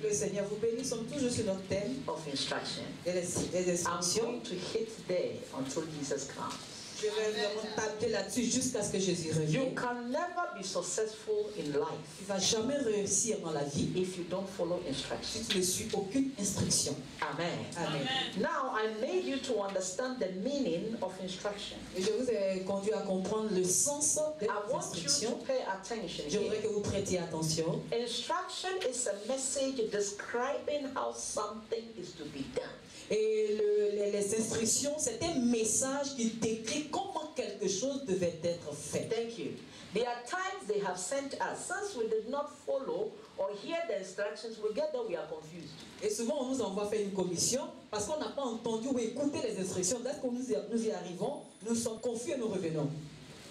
Le Seigneur vous bénisse. Nous sommes toujours sur notre thème of instruction. des I'm instructions. going to hit there until Jesus comes. Je vais vraiment taper là-dessus jusqu'à ce que Jésus You revienne. can never be successful in life Tu ne vas jamais réussir dans la vie if you don't follow si instruction. tu ne suis aucune instruction. Amen. Amen. Now I made you to understand the meaning of instruction. Et je vous ai conduit à comprendre le sens des I want you to instructions. pay attention Je voudrais here. que vous prêtiez attention. Instruction is a message describing how something is to be done. Et les instructions, c'est un message qui décrit comment quelque chose devait être fait. Thank you. There are times they have sent us. Since we did not follow or hear the instructions, we get that we are confused. Et souvent, on nous envoie faire une commission parce qu'on n'a pas entendu ou écouté les instructions. Dès que nous y arrivons, nous sommes confus et nous revenons.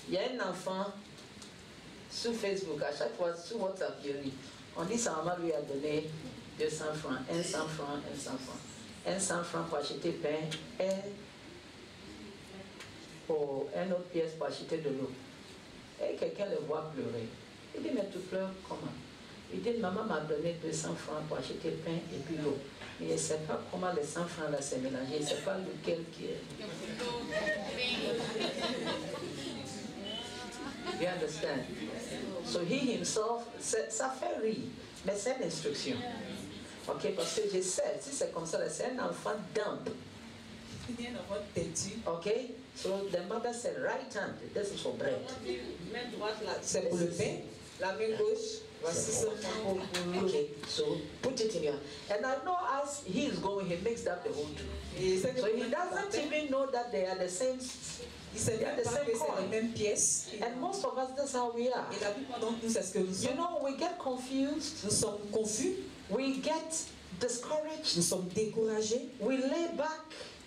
Il y a un enfant sur Facebook, à chaque fois sur WhatsApp, on dit sa maman lui a donné 200 francs, 100 francs, 100 francs. 100 francs pour acheter pain et pour une autre pièce pour acheter de l'eau. Et quelqu'un le voit pleurer. Il dit, mais tu pleures comment? Il dit, maman m'a donné 200 francs pour acheter pain et puis l'eau. Mais il ne sait pas comment les 100 francs là s'est mélangé. Il ne sait pas lequel qui est. You understand? So he himself, ça fait rire, mais c'est une instruction. Ok, parce que je sais, si c'est comme ça, c'est un enfant dumb. Il y a un enfant têtu. Ok, so the mother said, right hand, this is for bread. Main droite, là, c'est pour le pain. La main gauche, voici seulement pour l'eau. Okay, so put it in your. And I know as he is going, he mixed up the whole two. Et So he doesn't even know that they are the same. il sait They are pas the same que c'est les coin. mêmes pièces. And most of us, that's how we are. Et la plupart d'entre nous, c'est ce que nous You sommes. know, we get confused, Nous sommes confus, we get discouraged, nous sommes découragés, we lay back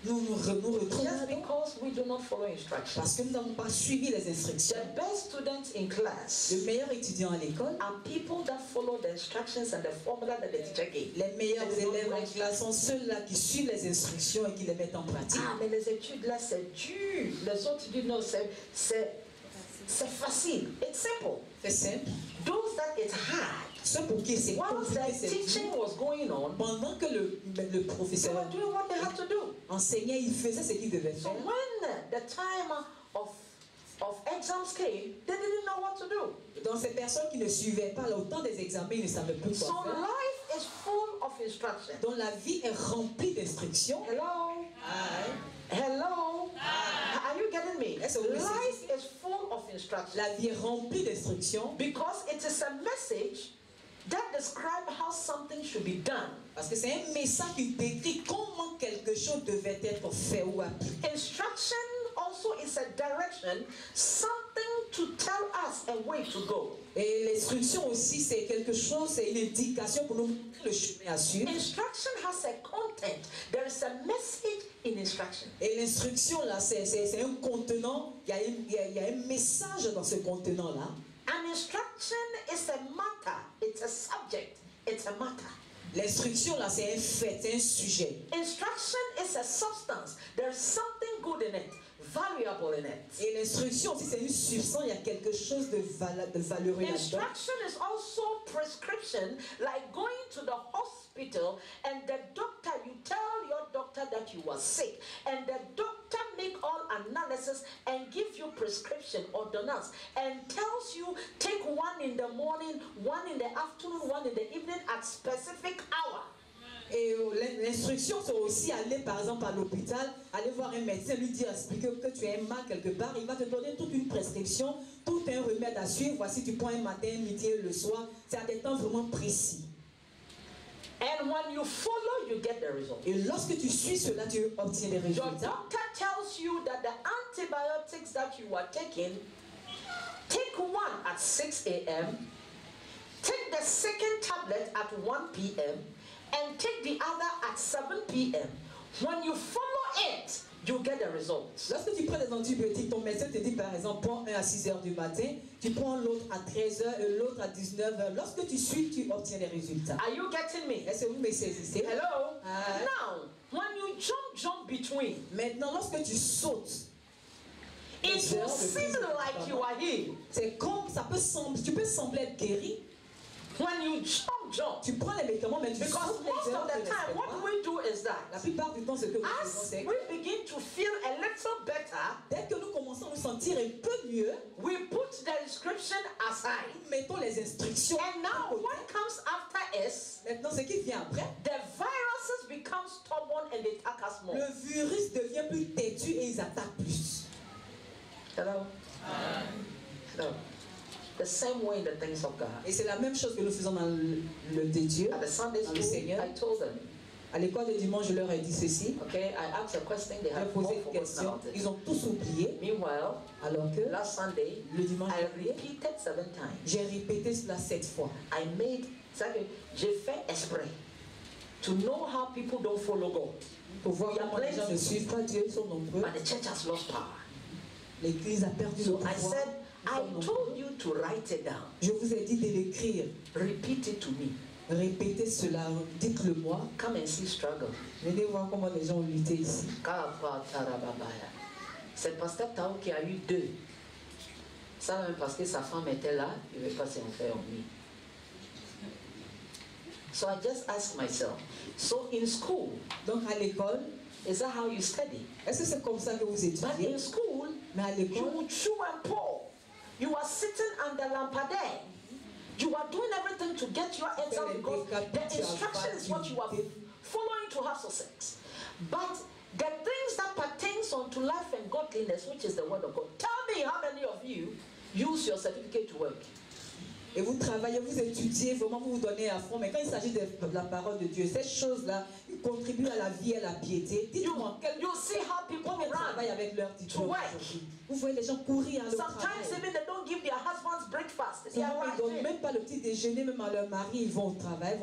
nous retrouvons just because we do not follow instructions. parce que nous n'avons pas suivi les instructions. The best students in class Le meilleur étudiant à l'école, are people that follow the instructions and the formula that the teacher gave. les meilleurs élèves en classe sont ceux-là qui suivent les instructions et qui les mettent en pratique. Ah, mais les études là, c'est dur. Les autres disent non, c'est facile. It's simple. C'est simple. Those that it's hard. Ceux pour qui c'est Once compliqué, the c'est teaching dur. was going on, Pendant que le they professeur were doing what they had to do. enseignait, il faisait ce qu'il devait So faire. when the time of exams came, they didn't know what to do. Donc ces personnes qui ne suivaient pas au temps des examens, ils ne savaient plus So quoi faire. life is full of instruction. Donc la vie est remplie d'instructions. Hello? Aïe. Hello? Are you getting me? Yes, we Life is full of instruction. La vie est remplie d'instructions Because it is a message that describes how something should be done. parce que c'est un message qui décrit comment quelque chose devait être fait ou appliqué. Instruction also is a direction, something to tell us a way to go. Et l'instruction aussi, c'est quelque chose, c'est une indication pour nous montrer le chemin à suivre. Instruction has a content. There is a message in instruction. Et l'instruction, là, c'est un contenant, il y a un message dans ce contenant-là. An instruction is a matter, it's a subject, it's a matter. L'instruction, là, c'est un fait, c'est un sujet. Instruction is a substance. There's something good in it, valuable in it. Et l'instruction aussi, c'est une substance, il y a quelque chose de valeureux là-dedans. Instruction is also prescription, like going to the hospital and the doctor, you tell your doctor that you are sick, and the doctor make all analysis and give you prescription, ordonnance, and tells you take one in the morning, one in the afternoon, one in the evening at specific hour. Et l'instruction, c'est aussi aller par exemple à l'hôpital, aller voir un médecin, lui dire, expliquer que tu as un mal quelque part, il va te donner toute une prescription, tout un remède à suivre. Voici, tu prends un matin, un midi et le soir. C'est à des temps vraiment précis. And when you follow, you get the result. Et lorsque tu suis cela, tu obtiens des Your résultats. doctor tells you that the antibiotics that you are taking, take one at 6 a.m., take the second tablet at 1 p.m., and take the other at 7 p.m. When you follow it, you get the results. Lorsque tu prends des antibiotiques, ton médecin te dit par exemple, prends un à 6 h du matin, tu prends l'autre à 13 h et l'autre à 19 h. Lorsque tu suis, tu obtiens des résultats. Are you getting me? Est-ce que vous me saisissez? Hello? Ah. Now, when you jump between, Maintenant, lorsque tu sautes, it will seem like you are healed. c'est comme ça peut sembler, tu peux sembler être guéri. When you jump jump. Tu prends les médicaments, mais tu Because sautes les most heures of the de time, what respect. we do is La that plupart du temps, ce que nous faisons, as c'est we begin to feel a little better, dès que nous commençons à nous sentir un peu mieux, we put the inscription aside. nous mettons les instructions. And à now côté. what comes after is Maintenant, ce qui vient après, the viruses become stubborn and they attack us more. le virus devient plus têtu et ils attaquent plus. Hello? Hello? The same way in the things of God. Et c'est la même chose que nous faisons dans le de Dieu. At the Sunday Dans le school, Seigneur. I told them, À l'école de dimanche, je leur ai dit ceci. okay, I asked a question, they J'ai have posé more une forgotten question. about it. Ils ont tous oublié. Meanwhile, Alors que last Sunday, le dimanche I dernier, repeated 7 times. j'ai répété cela 7 fois. I made, j'ai fait exprès to know how people don't follow God. Pour voir comment les gens ne suivent pas Dieu, ils sont nombreux. But the church has lost power. L'église a perdu le So pouvoir. I said, Ils sont I nombreux. told you to write it down. Je vous ai dit de l'écrire. Repeat it to me. Répétez cela, dites-le moi. Come and see struggle. Venez voir comment les gens ont lutté ici. C'est Pasteur Tao qui a eu 2. Ça même parce que sa femme était là, il ne veut pas s'en faire en lui. So I just asked myself, so in school, Donc à l'école, is that how you study? est-ce que c'est comme ça que vous But étudiez? in school, Mais à you l'école, would chew and pour. You are sitting under lampadaire. You are doing everything to get your heads out because the instruction is what you are following to have success. But the things that pertains unto life and godliness, which is the word of God. Tell me how many of you use your certificate to work? et vous travaillez, vous étudiez, vraiment vous vous donnez à fond. Mais quand il s'agit de la parole de Dieu, ces choses-là, ils contribuent à la vie et à la piété. Dites-moi, You see how people combien travaillent run. avec leur diplôme To work. aujourd'hui? Vous voyez les gens courir à leur Sometimes travail. even they don't give their husbands breakfast. They Souvent, are ils ne donnent rushing. même pas le petit déjeuner, même à leur mari, ils vont au travail,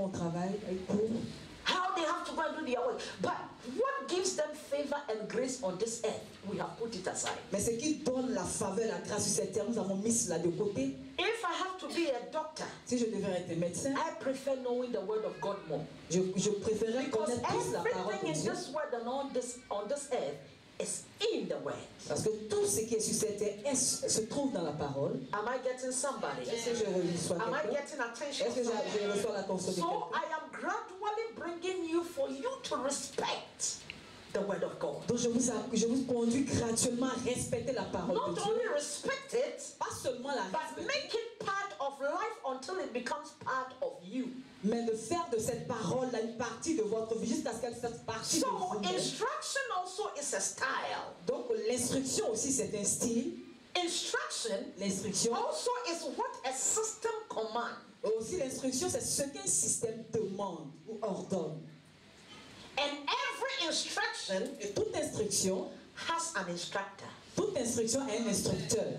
ils courent. How they have to go and do their work. But what gives them favor and grace on this earth, we have put it aside. Mais ce qui donne la faveur, la grâce sur cette terre, nous avons mis cela de côté. If I have to be a doctor, Si je devais être médecin, I prefer knowing the word of God more. je préférerais Because connaître plus la parole everything de in Dieu. this world and on this earth is in the word. Parce que tout ce qui est sur cette terre se trouve dans la parole. Am I getting somebody? Est-ce que je reçois Am I quelqu'un? getting attention? Est-ce que je reçois l'attention de So quelqu'un? I am gradually bringing you for you to respect the word of God. Donc je vous conduis graduellement à respecter la parole Not de only Dieu. respect it, Pas seulement la but respecter, make it part of life until it becomes part of you. mais de faire de cette parole là une partie de votre vie jusqu'à ce qu'elle fasse partie de So vous. instruction also is a style. Donc l'instruction aussi c'est un style. Instruction L'instruction also is what a system commands. aussi l'instruction c'est ce qu'un système demande ou ordonne. And every instruction Et toute instruction, has an instructor. toute instruction a un instructeur.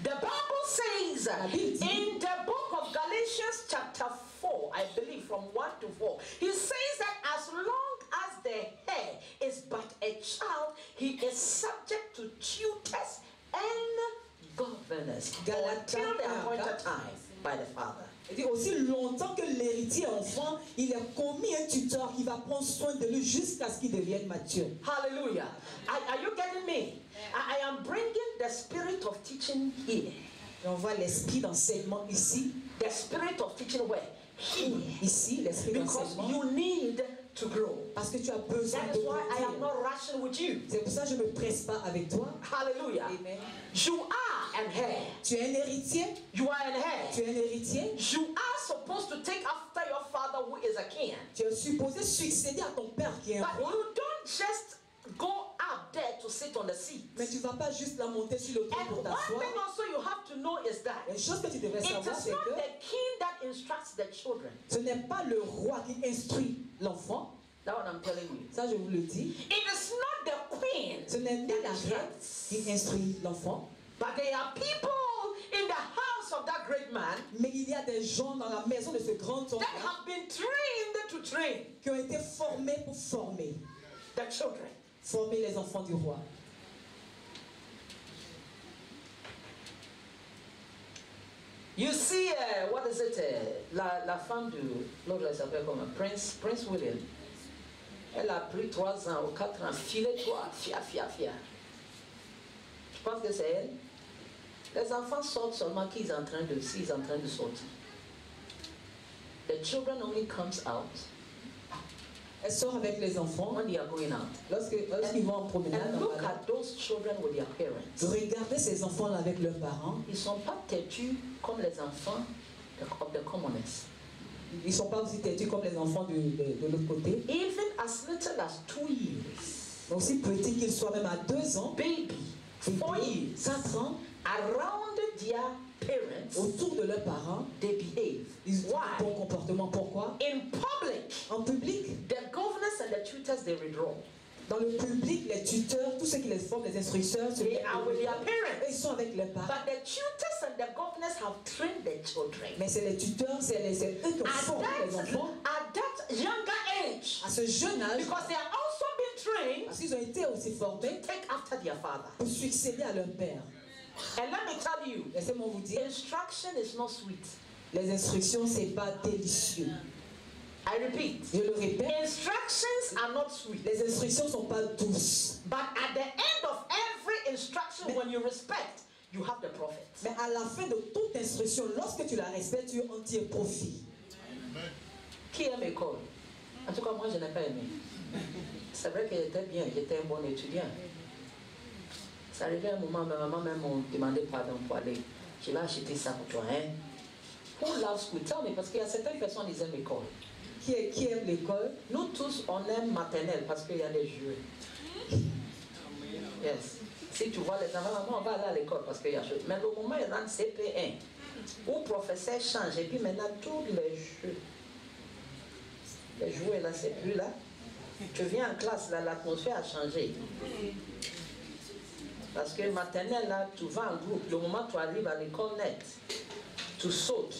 The Bible says Bible dit- in the book of Galatians chapter 4, I believe from 1 to 4, he says that as long as the hair is but a child, he is subject to tutors and governors until the appointed time by the Father. Il dit aussi longtemps que l'héritier enfant, il a commis un tuteur qui va prendre soin de lui jusqu'à ce qu'il devienne mature. Hallelujah. Are you getting me? I am bringing the spirit of teaching here. Et on voit l'esprit d'enseignement ici, The spirit of teaching where? Here. ici, l'esprit Because d'enseignement. you need to grow. Parce que tu as besoin That de is why I am grandir. not rushing with you. C'est pour ça que je ne me presse pas avec toi. Hallelujah. Amen. You are an heir. Tu es un héritier, You are an heir. tu es un héritier, You are supposed to take after your father who is a king. tu es supposé succéder à ton père qui est un But roi. you don't just go up there to sit on the seat. Mais tu ne vas pas juste la monter sur le trône And pour one t'asseoir. thing also you have to know is that Une chose que tu devrais it savoir, is c'est not que the king that instructs the children. ce n'est pas le roi qui instruit l'enfant. That one I'm telling you. Ça, je vous le dis. It is not the queen Ce n'est ni la that reine instructs. qui instruit l'enfant, But there are people in the house of that great man mais il y a des gens dans la maison de ce grand homme that have been trained to train qui ont été formés pour former the children. les enfants du roi. You see, what is it? La femme de l'autre, elle s'appelle comment? Prince William. Elle a pris 3 ans ou 4 ans, file-toi, fia. Je pense que c'est elle. Les enfants sortent seulement s'ils sont en train de sortir. The children only comes out Elle sort avec les enfants when they are going out. lorsqu'ils vont en promenade. And look at those children with their parents. Regardez ces enfants-là avec leurs parents. Ils ne sont pas têtus comme les enfants of the commoners. Ils ne sont pas aussi têtus comme les enfants de l'autre côté. Even as little as 2 years. Aussi petits qu'ils soient, même à 2 ans, Baby, 4 years, 4 ans, around their parents, autour de leurs parents, they behave. ils ont un Why? bon comportement. Pourquoi? In public, En public, the governors and the tutors, they withdraw. dans le public, les tuteurs, tous ceux qui les forment, les instructeurs, They are with their parents. ils sont avec leurs parents. But the tutors and the governors have trained their children. Mais c'est les tuteurs, c'est eux qui ont formé les enfants At that younger age, à ce jeune âge, because they are also being trained parce qu'ils ont été aussi formés to take after their father. pour succéder à leur père. And let me tell you, Laissez-moi vous dire, instruction is not sweet. les instructions, c'est pas délicieux. I repeat, Je le répète, instructions are not sweet. les instructions sont pas douces. But at the end of every instruction, when you respect, you have the profit. Mais à la fin de toute instruction, lorsque tu la respectes, tu en tires profit. Qui aime l'école? En tout cas, moi, je n'ai pas aimé. C'est vrai que j'étais bien, j'étais un bon étudiant. Ça arrivait un moment, ma maman même m'a demandé pardon pour aller. Je vais acheter ça pour toi, hein? Who loves school? Tell me, parce qu'il y a certaines personnes qui aiment l'école. Qui aime l'école? Nous tous, on aime maternelle parce qu'il y a des jeux. Yes. Si tu vois les enfants, maman, on va aller à l'école parce qu'il y a des jeux. Mais au moment où ils rentrent CP1, où le professeur change, et puis maintenant, tous les jeux. Les jouets là, c'est plus là. Tu viens en classe, là, l'atmosphère a changé. Parce que maternelle, là, tu vas en groupe. Le moment où tu arrives à l'école nette, tu sautes.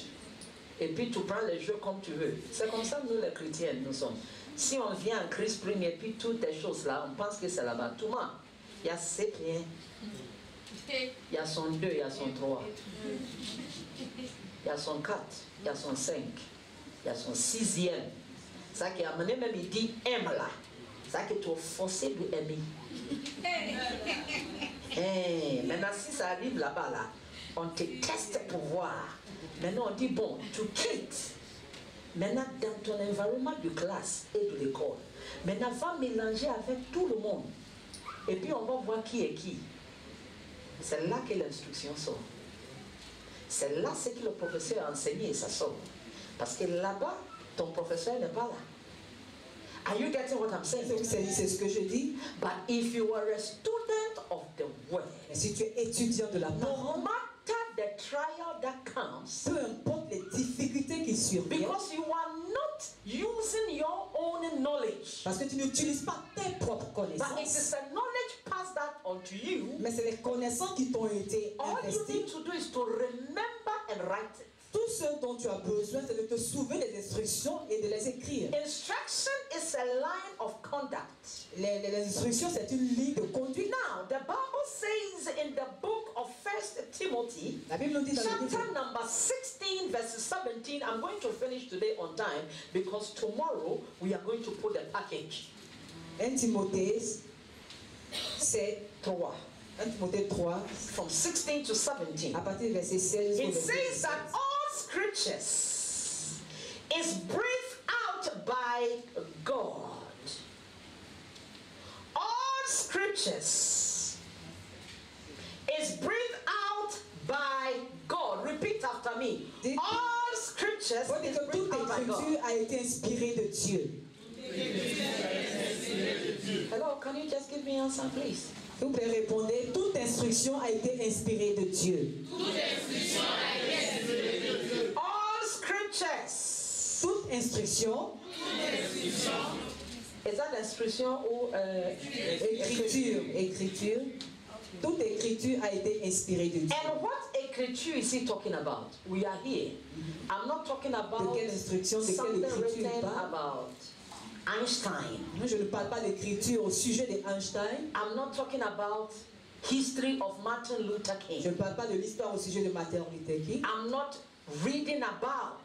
Et puis tu prends les jeux comme tu veux. C'est comme ça nous les chrétiens nous sommes. Si on vient en Christ Spring et puis toutes les choses là, on pense que c'est là-bas. Tout le monde, il y a 7 liens. Il y a son 2, il y a son 3. Il y a son 4, il y a son 5. Il y a son 6e. Ça qui a amené même il dit aime là. Ça qui tu es forcé d'aimer. Maintenant si ça arrive là-bas là, on te teste pour voir. Maintenant, on dit, bon, tu quittes. Maintenant, dans ton environnement de classe et de l'école, maintenant, va mélanger avec tout le monde. Et puis, on va voir qui est qui. C'est là que l'instruction sort. C'est là ce que le professeur a enseigné et ça sort. Parce que là-bas, ton professeur n'est pas là. Are you getting what I'm saying? C'est ce que je dis. But if you are a student of the word, Mais si tu es étudiant de la no parole, matter the trial that comes, peu importe les difficultés qui surviennent, because you are not using your own knowledge, parce que tu n'utilises pas tes propres but it connaissances, is a knowledge passed out onto you, mais c'est les connaissances qui t'ont été all you investies. need to do is to remember and write it. Tout ce dont tu as besoin, c'est de te souvenir des instructions et de les écrire. Instruction is a line of conduct. Les instructions, c'est une ligne de conduite. Now, the Bible says in the book of 1 Timothy, La Bible nous dit dans le livre chapter number 16, verse 17, I'm going to finish today on time because tomorrow we are going to put the package. 1 Timothée, c'est 3. 1 Timothée 3, From 16 to 17. à partir du verset 16 au It verset says 17. that all scriptures is breathed out by God. All scriptures is breathed out by God. Repeat after me. All scriptures Faut dire is que toute breathed out by God. écriture a été inspirée de Dieu. Hello, can you just give me an answer, please? S'il vous plaît, répondez. Toute instruction a été inspirée de Dieu. All scriptures. Toute instruction, Is that instruction or écriture, toute écriture a été inspirée de Dieu. And what écriture is he talking about? We are here. I'm not talking about De quelle instruction, de quelle something écriture il written parle? about Einstein. Je ne parle pas d'écriture au sujet d'Einstein. I'm not talking about history of Martin Luther Je King. ne parle pas de l'histoire au sujet de Martin Luther King. I'm not reading about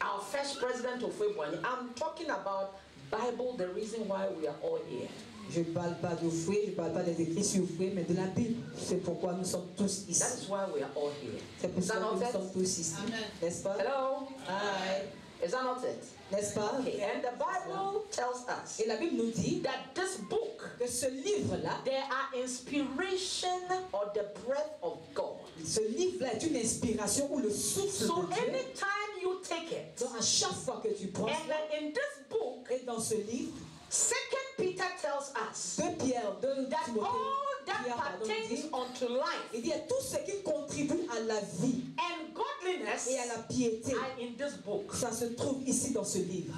our first president of February. I'm talking about Bible, the reason why we are all here. Je ne parle pas de Fouet, je ne parle pas des écrits sur Fouet, mais de la Bible. C'est pourquoi nous sommes tous That ici. is why we are all here. C'est pour Is ça that que not nous it? sommes tous ici. N'est-ce pas? Hello? Hi. Is that not it? N'est-ce pas? Okay. And the Bible tells us Et la Bible nous dit that this book, que ce livre-là, there are inspiration or the breath of God. ce livre-là est une inspiration ou le souffle So de Dieu. anytime you take it, Donc à chaque fois que tu prends, and then in this book, et dans ce livre, 2 Peter tells us 2 Pierre, 2 that Timothée, all that Pierre, pardon, pertains dit, unto life il dit à tout ce qui contribue à la vie and godliness et à la piété, are in this book. ça se trouve ici dans ce livre.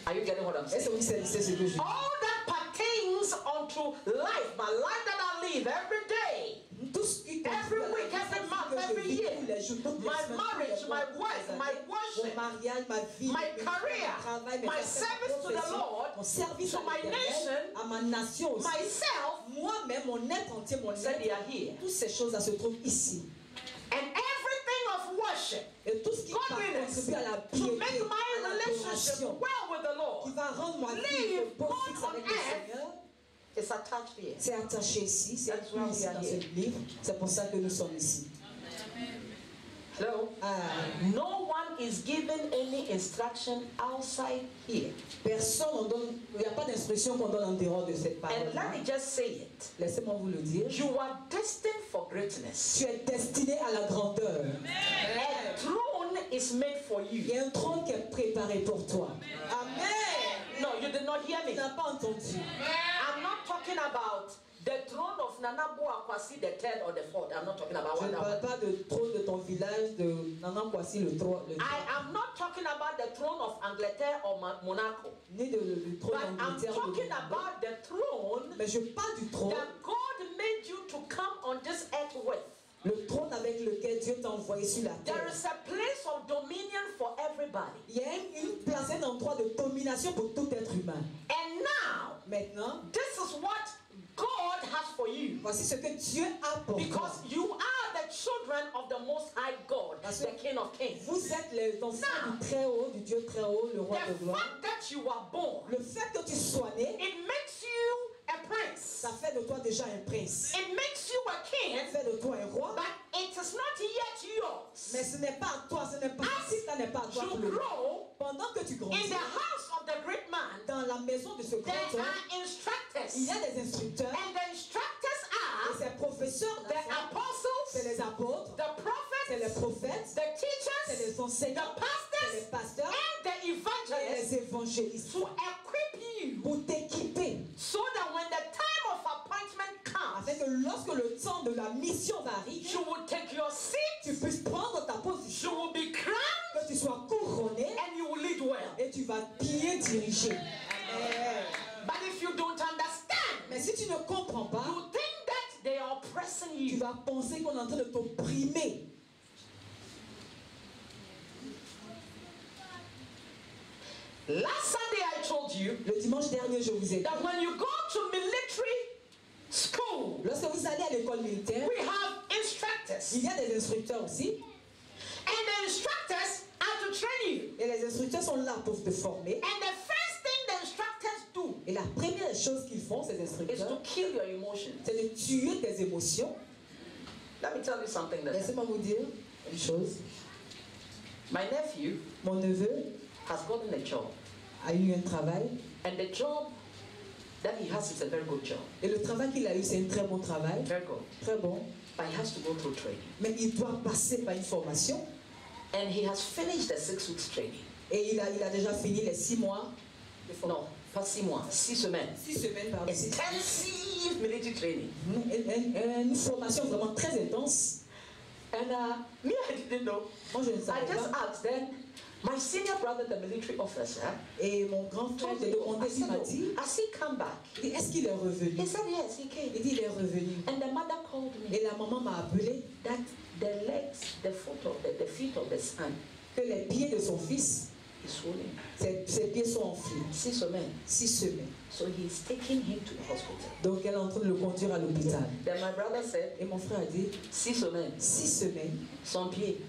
Are you getting what I'm Est-ce saying? que vous savez ce que je dis? All that pertains unto life, my life that I live every day, Tout ce qui every contribue week, à la every vie month, que je every vis year, tous les jours, toutes les my semaines, tous les marriage, mois, my toutes les wife, my années, worship, mon mariage, ma vie, my mon career, travail, mes my affaires, service to the profession, Lord, mon service to à my l'Éternel, nation, à ma nation aussi, myself, moi-même, mon être entier, mon said they être, are here. toutes ces choses-là se trouvent ici. And everything of worship, Et tout ce qui va godliness, contribuer à la to piété, make my à relationship l'adoration, well with the qui Lord, va rendre ma vie live beau God fixe on avec le earth, Seigneur, is attached here. c'est attaché ici, c'est That's why inclus we ici are dans here. ce livre. C'est pour ça que nous sommes ici. Hello? Ah, No one is given any instruction outside here. personne on donne, il n'y a pas d'instruction qu'on donne en dehors de cette parole. And let me just say it. Laissez-moi vous le dire. You are destined for greatness. Tu es destiné à la grandeur. A throne is made for Il you. y a un trône qui est préparé pour toi. Amen. No, you did not hear Tu me. n'as pas entendu. I'm not talking about the throne of Nana Boakwasi, the third or the fourth. I'm not talking about Je ne that parle one. pas de trône de ton village, de Nana Kwasi le trône, I am not talking about the throne of Angleterre or Monaco. ni du trône But I'm d'Angleterre. ou de talking Monaco. about the throne Mais je parle du trône, that God made you to come on this earth with. le trône avec lequel Dieu t'a envoyé sur la There terre. is a place of dominion for everybody. Il y a une place, un endroit de domination pour tout être humain. And now, Maintenant, this is what God has for you. voici ce que Dieu a pour toi. Because you are the children of the Most High God, the King of Kings. Vous êtes les enfants du très haut, du Dieu très haut, le roi de The gloire. fact that you are born, Le fait que tu sois né, it makes you a prince. ça fait de toi déjà un prince. It makes you a Ça king, fait de toi un roi. but it is not yet yours. Mais ce n'est pas à toi, ce n'est pas si ça n'est pas à toi. You pour le- grow Pendant que tu in grandis, the house of the great man. dans la maison de ce grand There homme, are instructors, il y a des instructeurs. and the instructors Et are ces professeurs, the c'est apostles, les apôtres, the c'est les prophets, prophètes, the c'est teachers, les enseignants, the c'est les pastors, pasteurs and the et evangelists les évangélistes to equip you pour t'équiper. so that when the time of appointment comes, Afin que lorsque le temps de la mission va arriver, you will take your seat, tu puisses prendre ta position, you will be crowned, que tu sois couronné and you will lead well. et tu vas bien diriger. Amen. But if you don't understand, Mais si tu ne comprends pas, you think that they are oppressing tu you. vas penser qu'on est en train de t'opprimer. Last Sunday I told you Le dimanche dernier, je vous ai dit, that when you go to military school, lorsque vous allez à l'école militaire, we have instructors, il y a des instructeurs aussi. and the instructors are to train you. Et les instructeurs sont là pour te former. And the first thing the instructors do Et la première chose qu'ils font, ces is to instructeurs, kill your emotions. c'est de tuer tes émotions. Let me tell you something that Laissez-moi vous dire une chose. my nephew Mon neveu has gotten a job, a eu un travail. and the job that he has is a very good job, Et le travail qu'il a eu, c'est un très bon travail. very good. Très bon. But he has to go through training, Mais il doit passer par une formation. and he has finished the 6 weeks training. Et il a déjà fini les 6 mois de formation. No, pas 6 mois, 6 semaines. 6 semaines, pardon. Intensive military training. Une formation vraiment très intense. And me, I didn't know. Moi, je ne I savais just pas. asked then. My senior brother, the military officer, Et mon grand frère, told j'ai me, demandé, il m'a dit, has he come back? il dit, est-ce qu'il est revenu? He said, yes, he came. Il dit, il est revenu. And the mother called me Et la maman m'a appelé that the legs, the feet of the son que les pieds de son fils, is swollen. ses pieds sont enflés. 6 semaines. 6 semaines. So he's taking him to the hospital. Donc elle est en train de le conduire à l'hôpital. Then my brother said, Et mon frère a dit, 6 semaines, 6 semaines. son pied.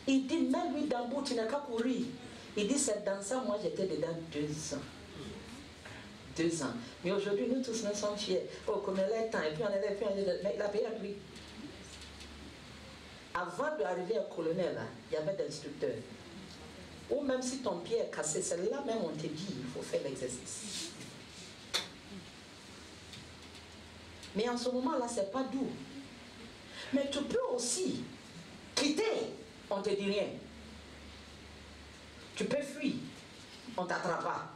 Il dit, même lui dans bout, il n'a qu'à courir. Il dit, c'est dans ça, moi j'étais dedans 2 ans. 2 ans. Mais aujourd'hui, nous tous, nous sommes fiers. Oh, comme elle est temps, et puis on est là, puis on est là. Mais il a payé un prix. Avant d'arriver à colonel, là, il y avait des instructeurs. Ou même si ton pied est cassé, c'est là même on te dit il faut faire l'exercice. Mais en ce moment-là, c'est pas doux. Mais tu peux aussi quitter, on te dit rien. Tu peux fuir, on t'attrape pas.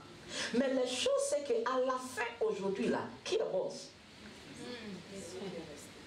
Mais la chose c'est qu'à la fin aujourd'hui là, qui est boss?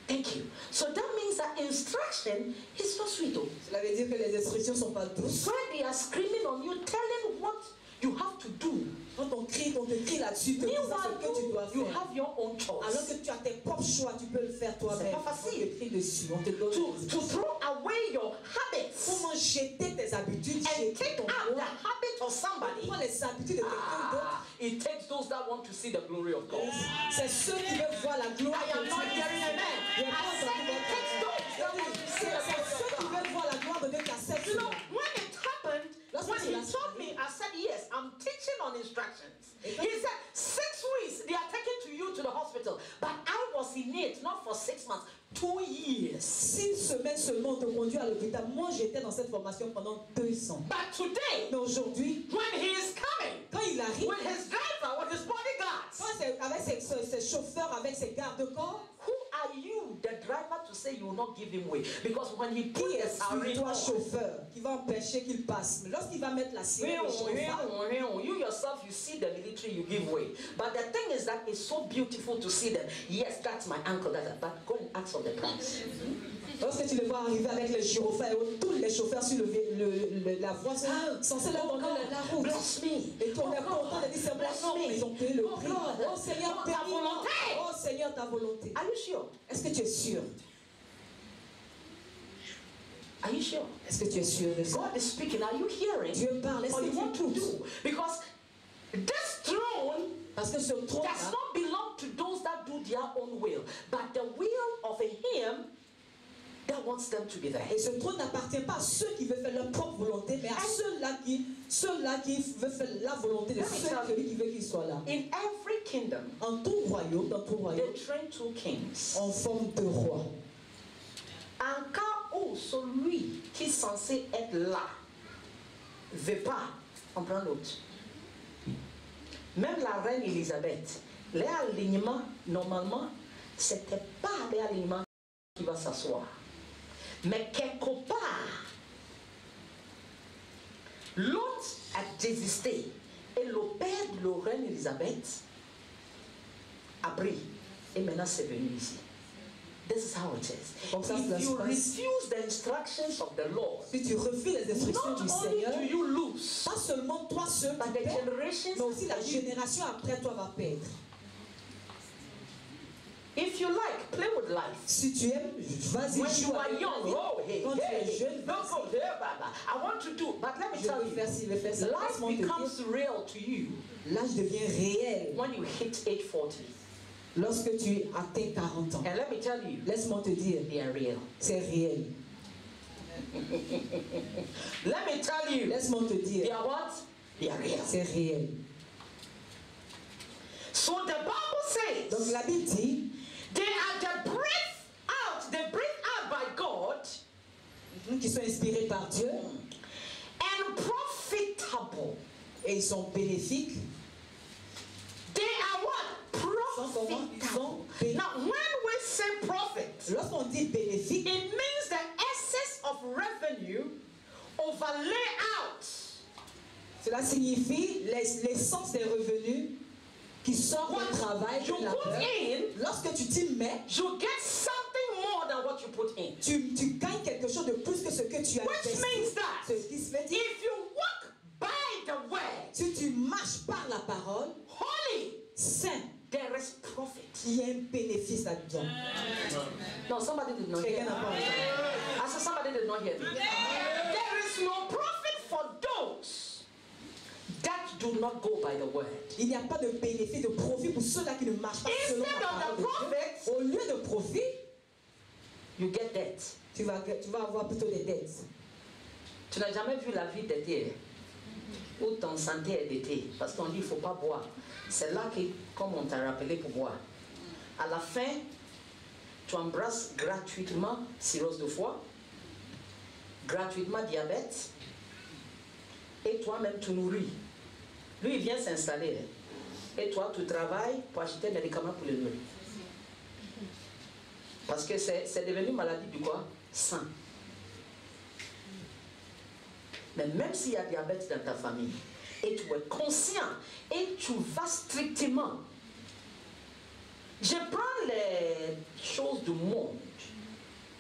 Thank you. So that means that instruction is not sweet. Cela veut dire que les instructions sont pas douces. When they are screaming on you, telling what you have to do. Quand on te crie là-dessus, te disant ce que tu dois You faire. have your own choice. Alors que tu as tes propres choix, tu peux le faire toi-même. C'est pas facile. On te crie dessus, on te donne To throw away your habits comment jeter tes habitudes, and jeter take ton out the moi. habit of somebody. Prends les habitudes de quelqu'un d'autre. It takes those that want to see the glory of God. C'est ceux qui veulent voir la gloire I de am not Dieu. hearing amen. I said it takes those that want to see the C'est glory ceux of qui God. veulent voir la gloire de Dieu qui acceptent You know, cela. when it happened, when he told me, I said, yes, I'm teaching on instructions. He said, 6 weeks, they are taking you to the hospital. But I was in it, not for 6 months, 2 years. 6 semaines seulement on te conduit à l'hôpital. Moi, j'étais dans cette formation pendant 2 ans. But today, Mais aujourd'hui, when he is coming, quand il arrive, with his driver, with his bodyguards, quand c'est avec ses chauffeurs, avec ses gardes-corps, who are you, the driver, to say you will not give him way? Because when he put qui the est siren toi on, chauffeur qui va empêcher qu'il passe? Mais lorsqu'il va mettre la sirène, le chauffeur, you yourself, you see the military, you give way. But the thing is that it's so beautiful to see them. Yes, that's my uncle, but go and ask for the price. lorsque tu le vois arriver avec les gyrophares, tous les chauffeurs sur la voie sont censés leur donner la route. Bless me. Et toi, on est content de dire c'est bon, non, ils ont payé le prix. Oh Seigneur, ta volonté. Oh Seigneur, ta volonté. Are you sure? Est-ce que tu es sûr? Are you sure? Est-ce que tu es sûr de ça? God is speaking. Are you hearing? Dieu parle, est-ce Or que you want tu to écoutes? do? Because this throne Parce que ce trône, does not belong to those that do their own will, but the will of him that wants them to be there. et ce trône n'appartient pas à ceux qui veulent faire leur propre volonté, mais à ceux-là qui veulent faire la volonté de celui qui veut qu'il soit là. In every kingdom, En tout royaume, dans tout royaume, they train 2 kings. on forme 2 rois. En cas où celui qui est censé être là ne veut pas, on prend l'autre. Même la reine Elisabeth, les alignements, normalement, ce n'était pas les alignements qui va s'asseoir. Mais quelque part, l'autre a désisté. Et le père de la reine Elisabeth a pris. Et maintenant, c'est venu ici. This is how it is. Comme ça, If you refuse the instructions of the Lord, Si tu refuses les instructions not du only Seigneur, do you lose, pas seulement toi seul, but tu the perds, generations mais aussi la after you. génération après toi va perdre. If you like, play with life. Si tu aimes, vas-y, When you joue are avec young, la vie. oh hey, Quand tu es hey, jeune, don't go there, Baba. I want to do, but let me je tell veux you, faire ci, je veux faire ça. life Laisse-moi te dire, becomes real to you l'âge devient réel when you hit age 40. lorsque tu atteins 40 ans. And let me tell you, Laisse-moi te dire, they are real. c'est réel. Let me tell you, Laisse-moi te they dire, are what? They are real. c'est réel. So the Bible says, Donc la Bible dit, they are the breath out, they breathe out by God, qui sont inspirés par Dieu and profitable. et ils sont bénéfiques. They are what? Profitable. Now, when we say profit, Lorsqu'on dit bénéfique, it means the excess of revenue overlay out. cela signifie l'essence des revenus qui sortent du travail You de la put in, Lorsque tu t'y mets, you get something more than what you put in. tu gagnes quelque chose de plus que ce que tu as Which investi. means that Ce qui se fait dire, if you walk by the way, si tu marches par la parole, holy, saint, there is profit. il y a un bénéfice là-dedans. No, somebody did not hear Quelqu'un n'a pas me. entendu. I said somebody did not hear me. There is no profit for those that do not go by the word. Il n'y a pas de bénéfice, de profit pour ceux-là qui ne marchent pas selon Instead la of parole the de profit, Dieu. Au lieu de profit, you get debt. tu vas avoir plutôt des dettes. Tu n'as jamais vu la vie d'été où ton santé est d'été parce qu'on dit il ne faut pas boire. C'est là que, comme on t'a rappelé pour boire, à la fin, tu embrasses gratuitement cirrhose de foie, gratuitement diabète, Et toi-même, tu nourris. Lui, il vient s'installer. Et toi, tu travailles pour acheter des médicaments pour le nourrir. Parce que c'est devenu maladie du quoi? Sang. Mais même s'il y a diabète dans ta famille, et tu es conscient, et tu vas strictement. Je prends les choses du monde,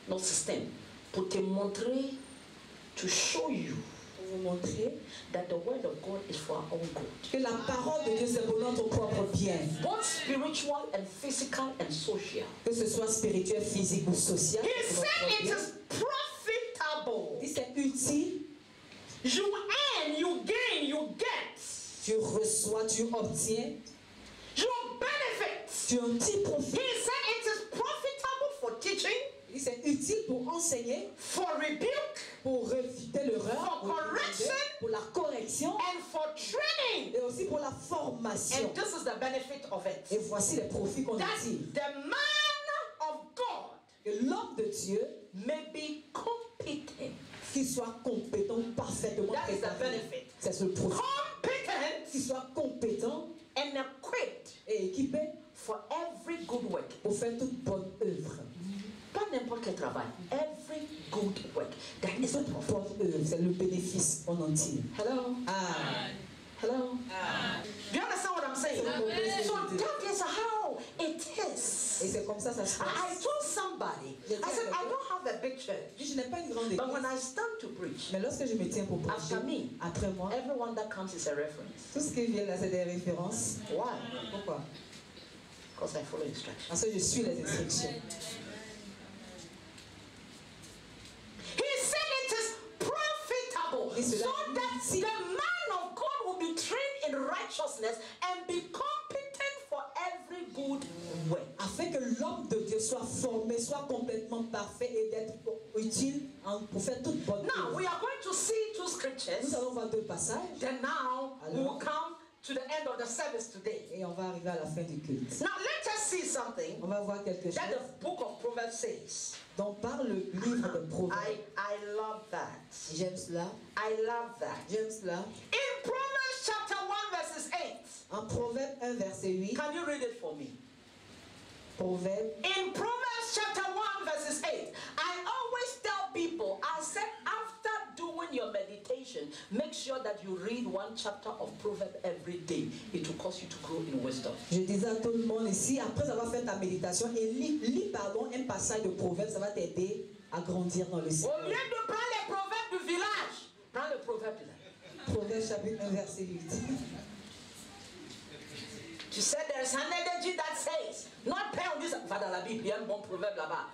notre système, pour te montrer, to show you, Pour vous montrer that the word of God is for our own good. que la parole de Dieu c'est pour notre propre bien. Both spiritual and physical and social. Que ce soit spirituel, physique ou social. He c'est said notre it bien. is profitable. Il dit c'est utile. You earn, you gain, you get. Tu reçois, tu obtiens, You benefit. tu en tires profit. He said it is profitable for teaching, Il dit c'est utile pour enseigner, for rebuke, pour réfuter l'erreur, For correction. pour la correction and for training. et aussi pour la formation. And this is the benefit of it. Et voici les profits qu'on That tire. the man of God Que l'homme de Dieu, may be competent. qu'il soit compétent, parfaitement That is the préparé. benefit. C'est ce profit. Competent Qu'il soit compétent and equipped et équipé for every good work. pour faire toute bonne œuvre. Pas n'importe quel travail. Every good work. That is the Toute profit. bonne œuvre, c'est le bénéfice en entier. Hello? Ah. Hello? Do you understand what I'm saying? So that is how it is. Et c'est comme ça ça se I passe. told somebody, I said, I don't have a big church. Je n'ai pas une grande But when église. I stand to preach, Mais lorsque je me tiens pour prêcher, After me. après moi, everyone that comes is a reference. tout ce qui vient là, c'est des références. Why? Pourquoi? Because I follow instructions. Parce que je suis les instructions. He said it is profitable Et cela so that si- the man of God will be trained in righteousness and be competent for every good work. Afin que l'homme de Dieu soit formé, soit complètement parfait et d'être utile pour faire toute bonne Now, œuvre. we are going to see two Nous scriptures. allons voir deux passages Then now, we Alors. will come to the end of the service today. et on va arriver à la fin du culte. Now, let us see something On va voir quelque chose that the book of Proverbs says. dont parle le livre de Proverbes. I love that. J'aime cela, I love that. j'aime cela. In Proverbs chapter 1 verses 8. En Proverbe 1, verset 8, Can you read it for me? Proverbe, In Proverbs chapter 1 verses 8. I always tell people, I said after doing your meditation, make sure that you read one chapter of Proverbs every day. It will cause you to grow in wisdom. je disais à tout le monde ici, après avoir fait ta méditation, et lis pardon, un passage de Proverbe, ça va t'aider à grandir dans le Au Seigneur. lieu de prendre les proverbes du village, prends le proverbe là. Proverbe chapitre 1, verset 8. Tu sais, there's an energy that says, not pay on this. Va dans la Bible, il y a un bon proverbe là-bas.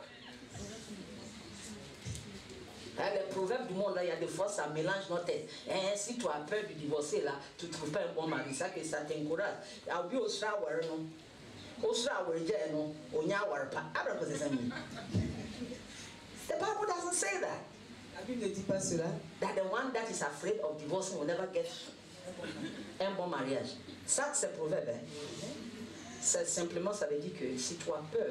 Hein, les proverbes du monde, là, il y a des fois, ça mélange notre tête. Hein, si tu as peur de divorcer, là, tu ne trouves pas un bon mari, ça que ça t'encourage. I'll be au shrawar, non? Au shrawar, non? Au nyawar, pas. Après, c'est ça. The Bible doesn't say that. La Bible ne dit pas cela. That the one that is afraid of divorcing will never get un bon mariage. Ça, c'est proverbe. Hein? Simplement, ça veut dire que si tu as peur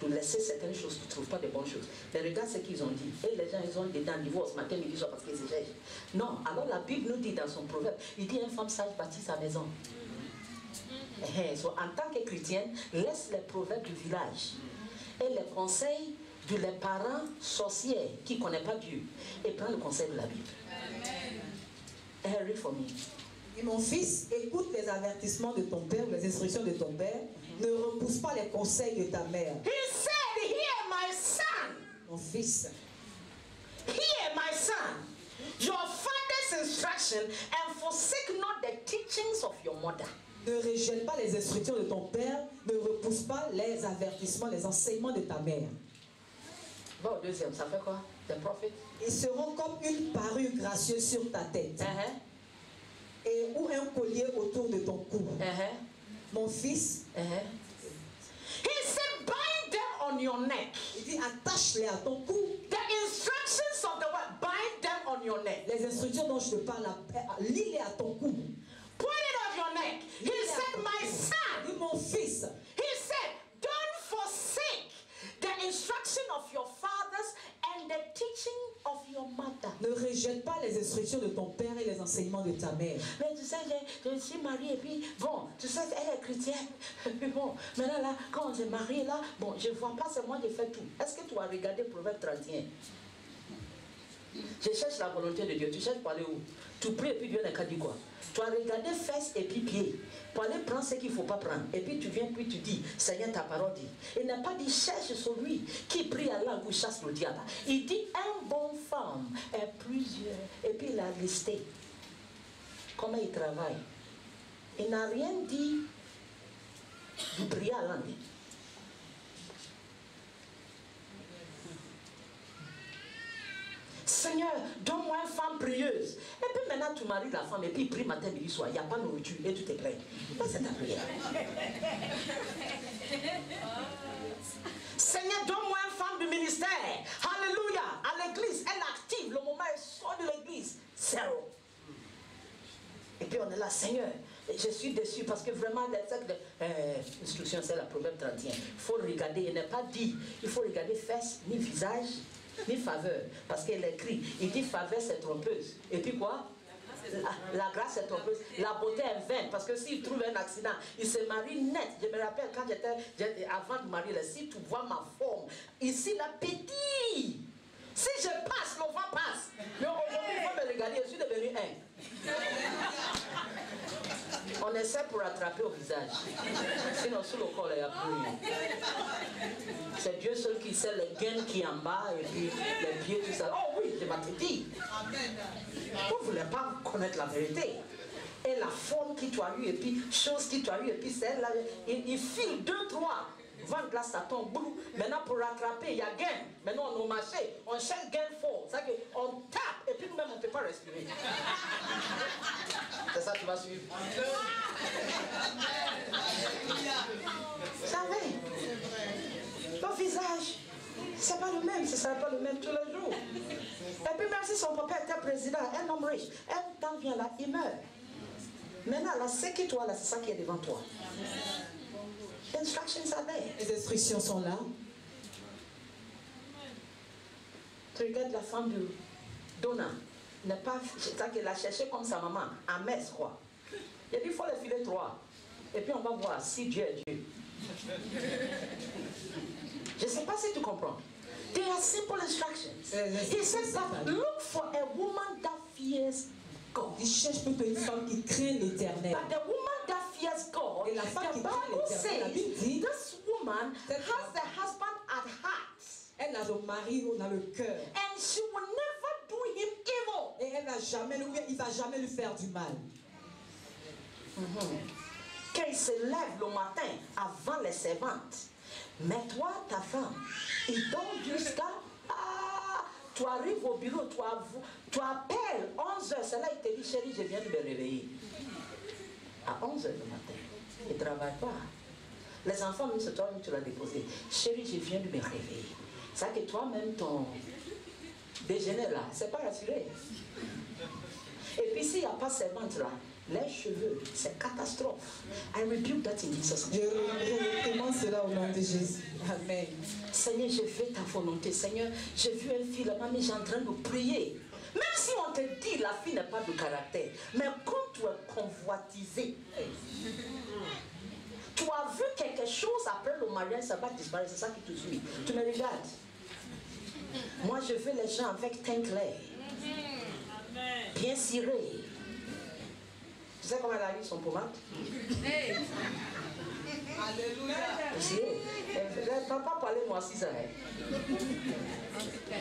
de laisser certaines choses, tu ne trouves pas de bonnes choses. Mais regarde ce qu'ils ont dit. Et les gens, ils ont dit dans le divorce, matin, midi, soir, parce qu'ils se cherchent. Non, alors la Bible nous dit dans son proverbe, il dit une femme sage bâtit sa maison. So, en tant que chrétienne, laisse les proverbes du village et les conseils de les parents sorciers qui ne connaissent pas Dieu et prends le conseil de la Bible. Read for me. Et mon fils, écoute les avertissements de ton père, les instructions de ton père. Ne repousse pas les conseils de ta mère. He said, hear my son. Mon fils, Hear my son. Your father's instruction and forsake not the teachings of your mother. ne rejette pas les instructions de ton père. Ne repousse pas les avertissements, les enseignements de ta mère. Bon, deuxième, ça fait quoi? The prophet. Ils seront comme une parure gracieuse sur ta tête et ou un collier autour de ton cou. Mon fils, He said, bind them on your neck. il dit attache-les à ton cou. The instructions of the word, bind them on your neck. Les instructions dont je te parle, lis-les à ton cou. Put it on your neck. He said, my son. Dis mon fils, He said, don't forsake the instruction of your fathers and the teaching of your mother. ne rejette pas les instructions de ton père et nom de ta mère. Mais tu sais, je suis mariée et puis, bon, tu sais, elle est chrétienne. Et puis bon, maintenant là, quand on s'est marié là, bon, je ne vois pas, c'est moi qui fais tout. Est-ce que tu as regardé Proverbe 31? Je cherche la volonté de Dieu. Tu cherches pour aller où? Tu pries et puis Dieu n'a qu'à dire quoi? Tu as regardé fesses et puis pieds pour aller prendre ce qu'il ne faut pas prendre. Et puis tu viens, puis tu dis, Seigneur, ta parole dit. Il n'a pas dit, cherche celui qui prie à langue ou chasse le diable. Il dit, un bon femme est plusieurs. Et puis il a listé comment il travaille. Il n'a rien dit de prier à langue. Seigneur, donne-moi une femme prieuse. Et puis maintenant, tu maries la femme et puis il prie matin, midi, soir. Il n'y a pas de nourriture et tu te plains. C'est ta prière. Seigneur, donne-moi une femme du ministère. Alléluia. À l'église, elle active. Le moment où elle sort de l'église, zéro. Et puis on est là, Seigneur, je suis déçu parce que vraiment, l'instruction, c'est la Proverbe 31. Il faut regarder, il n'est pas dit, il faut regarder fesses, ni visage, ni faveur. Parce qu'il écrit, il dit faveur c'est trompeuse. Et puis quoi? La grâce est trompeuse. La beauté est vaine. Parce que s'il trouve un accident, il se marie net. Je me rappelle quand j'étais avant de marier, si tu vois ma forme, ici la petite. Si je passe, l'enfant passe. Mais aujourd'hui, il faut me regarder, je suis devenu un. On essaie pour attraper au visage. Sinon, sous le corps, il n'y a plus rien. C'est Dieu seul qui sait les gaines qui en bas et puis les pieds, tout ça. Oh oui, je m'ai dit. Vous ne voulez pas connaître la vérité. Et la forme qui tu as eue, et puis chose qui tu as eue, et puis celle-là, il file 2, 3. Vendre là, ça tombe. Maintenant, pour rattraper, il y a gain. Maintenant, on a marché, on cherche gain fort. C'est-à-dire qu'on tape, et puis nous-mêmes, on ne peut pas respirer. C'est ça, tu vas suivre. Vous savez, ton visage, c'est pas le même, ce ne sera pas le même tous les jours. Et puis, même si son papa était président, un homme riche, un temps vient là, il meurt. Maintenant, là, ce qui toi, là, c'est ça qui est devant toi. Instructions are there. Les instructions sont là. Tu regardes la femme de Donna. N'est pas, c'est-à-dire qu'elle a cherché comme sa maman, à Metz, quoi. Il a dit, il faut les filer 3. Et puis on va voir si Dieu est Dieu. Je ne sais pas si tu comprends. They are simple instructions. He says that look for a woman that fears God. Il cherche plutôt une femme qui craint l'Éternel. But the woman that fears God, Et la femme qui craint l'Éternel, la Bible dit, this woman has the husband at heart. Elle a le mari dans le cœur. And she will never do him evil. Et elle va jamais, il va jamais lui faire du mal. Quand il se lève le matin avant les servantes, mais toi, ta femme, il dort jusqu'à... tu arrives au bureau, tu appelles 11h, c'est là il te dit, chérie, je viens de me réveiller. À 11h le matin, il ne travaille pas. Les enfants, même c'est toi-même, tu l'as déposé. Chérie, je viens de me réveiller. C'est que toi-même, ton déjeuner là, c'est pas rassuré. Et puis s'il n'y a pas servante là, les cheveux, c'est catastrophe. I rebuke that in Jesus' name. Je recommande cela au nom de Jésus. Amen. Seigneur, je fais ta volonté. Seigneur, j'ai vu une fille là-bas, mais j'ai en train de prier. Même si on te dit la fille n'a pas de caractère, mais quand tu es convoitisé, tu as vu quelque chose après le mariage, ça va disparaître, c'est ça qui te suit. Tu me regardes. Moi, je veux les gens avec teint clair, bien ciré. Tu sais comment elle a eu son pommade? Alléluia. Papa parlait moi aussi ça.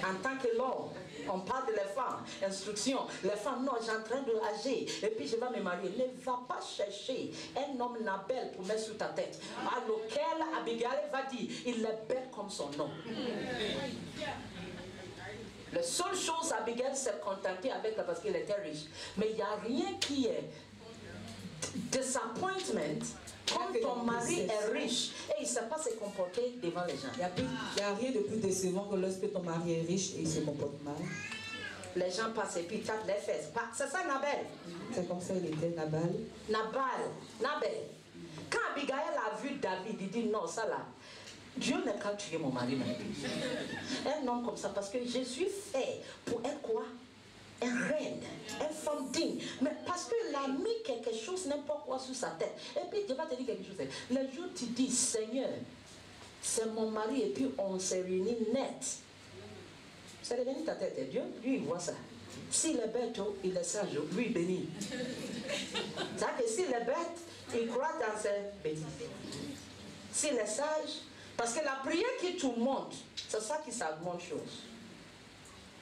En tant que l'homme, on parle de les femmes, instruction. Les femmes, non, j'ai en train de agir. Et puis je vais me marier. Ne va pas chercher un homme Nabel pour mettre sur ta tête. À lequel Abigail va dire, il est belle comme son nom. La seule chose, Abigail s'est contentée avec elle parce qu'elle était riche. Mais il n'y a rien qui est disappointment quand ton mari est riche et il ne sait pas se comporter devant les gens. Il n'y a rien de plus décevant que lorsque ton mari est riche et il se comporte mal. Les gens passent et puis tapent les fesses. C'est ça Nabel. C'est comme ça il était Nabal. Nabel. Quand Abigail a vu David, il dit non, ça là. Dieu n'a qu'à tuer mon mari. Un homme comme ça, parce que je suis fait pour être quoi? un reine, un femme digne. Mais parce qu'elle a mis quelque chose, n'importe quoi sur sa tête. Et puis Dieu va te dire quelque chose. Le jour où tu dis, Seigneur, c'est mon mari, et puis on s'est réunis net. C'est devenu ta tête. Et Dieu, lui, il voit ça. S'il est bête, il est sage, lui, il bénit. C'est-à-dire que s'il est bête, il croit dans ses bêtises. S'il est sage, parce que la prière qui te monte, c'est ça qui s'augmente chose.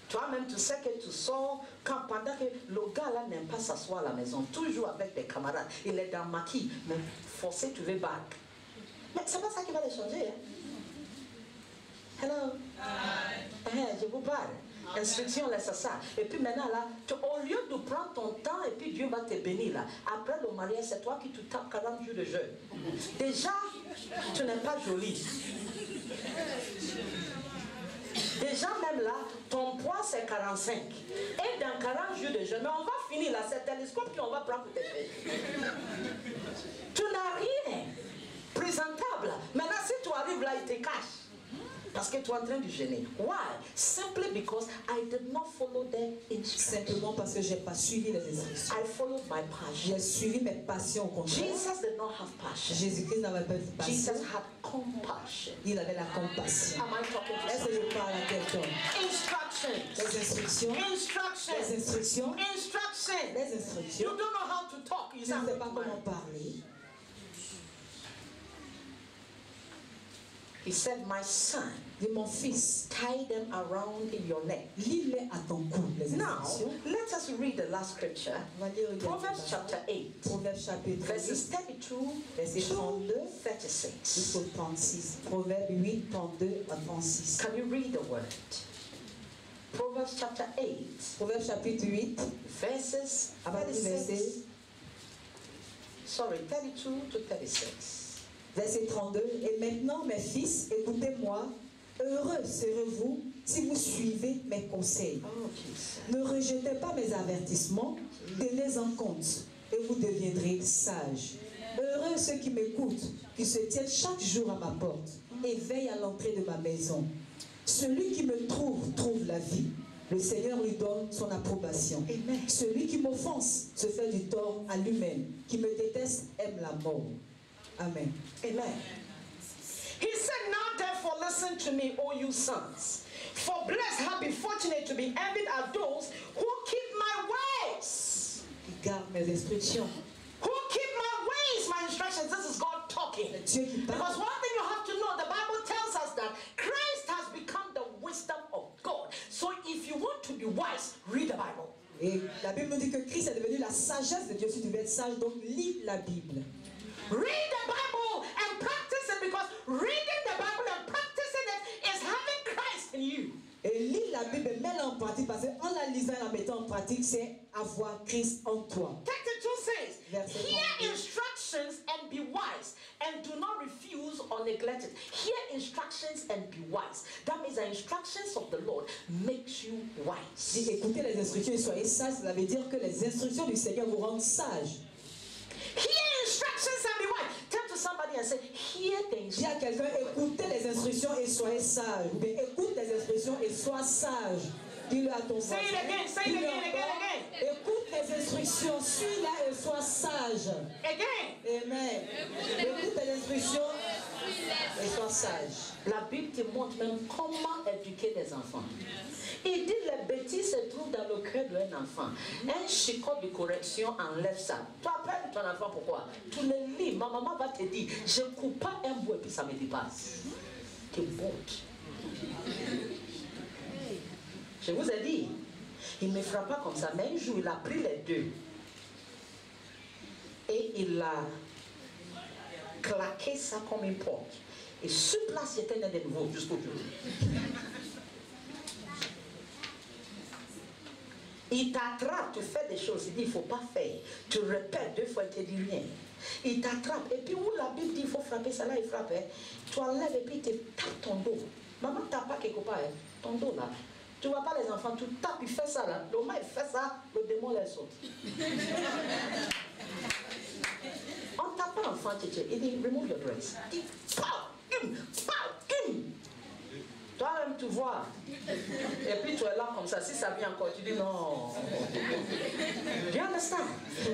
Toi-même, tu sais que tu sors quand pendant que le gars là n'aime pas s'asseoir à la maison, toujours avec des camarades, il est dans le maquis, mais forcé, tu veux back. Mais c'est pas ça qui va les changer. Hein? Hello? Je vous parle. Instruction, laisse ça. Et puis maintenant, là, au lieu de prendre ton temps et puis Dieu va te bénir, là. Après le mariage, c'est toi qui te tapes 40 jours de jeûne. Déjà, tu n'es pas jolie. Déjà, même là, ton poids, c'est 45. Et dans 40 jours de jeûne, mais on va finir là, c'est le télescope qu'on va prendre pour tes fesses. Tu n'as rien présentable. Maintenant, si tu arrives là, il te cache. Parce que tu es en train de gêner. Why? Simply because I did not follow the instructions. Simplement parce que je n'ai pas suivi les instructions. I followed my passion. J'ai suivi mes passions au contraire. Jesus did not have passion. Jésus-Christ n'avait pas de passion. Jesus had compassion. Il avait la compassion. Am I talking to Est-ce que je parle à quelqu'un? Instructions. Les instructions. Instructions. Les instructions. Instructions. Les instructions. You don't know how to talk. Tu ne sais pas comment parler. He said, my son, dit mon fils, tie them around in your neck. Lis-les à ton cou, les Now, instructions. let us read the last scripture. On va lire Proverbs chapter 8, Proverbes chapitre 8, verses 32 verset to 32 36. jusqu'au 36. Proverbes 8, 32 à 36. Can you read the word? Proverbs chapter 8, Proverbes chapitre 8, verses à partir du 36. verset, Sorry, 32 to 36. verset 32. Et maintenant, mes fils, écoutez-moi. Heureux serez-vous si vous suivez mes conseils. Oh, Jesus. Ne rejetez pas mes avertissements, tenez-en compte et vous deviendrez sages. Heureux ceux qui m'écoutent, qui se tiennent chaque jour à ma porte et veillent à l'entrée de ma maison. Celui qui me trouve, trouve la vie. Le Seigneur lui donne son approbation. Amen. Celui qui m'offense se fait du tort à lui-même. Qui me déteste aime la mort. Amen. Amen. He said, now therefore listen to me, O you sons. For blessed, happy, fortunate to be envied are those who keep my ways. Qui garde mes instructions. Who keep my ways, my instructions. This is God talking. Dieu qui parle. Because one thing you have to know, the Bible tells us that Christ has become the wisdom of God. So if you want to be wise, read the Bible. Et la Bible nous dit que Christ est devenu la sagesse de Dieu. Si tu veux être sage, donc lis la Bible. Read the Bible and practice it, because reading the Bible and practicing it is having Christ in you. Et lis la Bible, mets-la en pratique, parce qu'en la lisant et en la mettant en pratique, c'est avoir Christ en toi. 32 says, Verset hear 32. instructions and be wise, and do not refuse or neglect it. Hear instructions and be wise. That means the instructions of the Lord makes you wise. Dit écoutez les instructions et soyez sages, ça veut dire que les instructions du Seigneur vous rendent sages. Hear instructions and be wise. Turn to somebody and say, hear the Dis à instructions. quelqu'un, écoutez les instructions et soyez sages. Ou bien écoute les instructions et sois sage. Dis-le à ton voisin. Say it again, say it Dis-le again, encore. again. Écoute les instructions, suis-la et sois sage. Again. Amen. Écoute les instructions et sois sage. La Bible te montre même comment éduquer les enfants. Il dit les bêtises se trouvent dans le cœur d'un enfant. Un chicote de correction enlève ça. Tu appelles ton enfant pourquoi? Tu le lis. Ma maman va te dire, je ne coupe pas un bout et puis ça me dépasse. Tu montes. Je vous ai dit, il ne me frappe pas comme ça, mais un jour il a pris les deux et il a claqué ça comme une porte. Et sur place, j'étais né de nouveau jusqu'au jour. Il t'attrape, tu fais des choses, il dit il ne faut pas faire. Tu répètes 2 fois, il ne te dit rien. Il t'attrape. Et puis où la Bible dit il faut frapper, ça là, il frappe. Hein. Tu enlèves et puis il te tape ton dos. Maman ne tape pas quelque part, hein. Ton dos là. Tu ne vois pas les enfants, tu tapes, il fait ça là. Le moment il fait ça, le démon les saute. On tape pas l'enfant, il dit remove your dress. Il dit pow, pow, toi-même, te voir. Et puis tu es là comme ça. Si ça vient encore, tu dis non. Do you understand?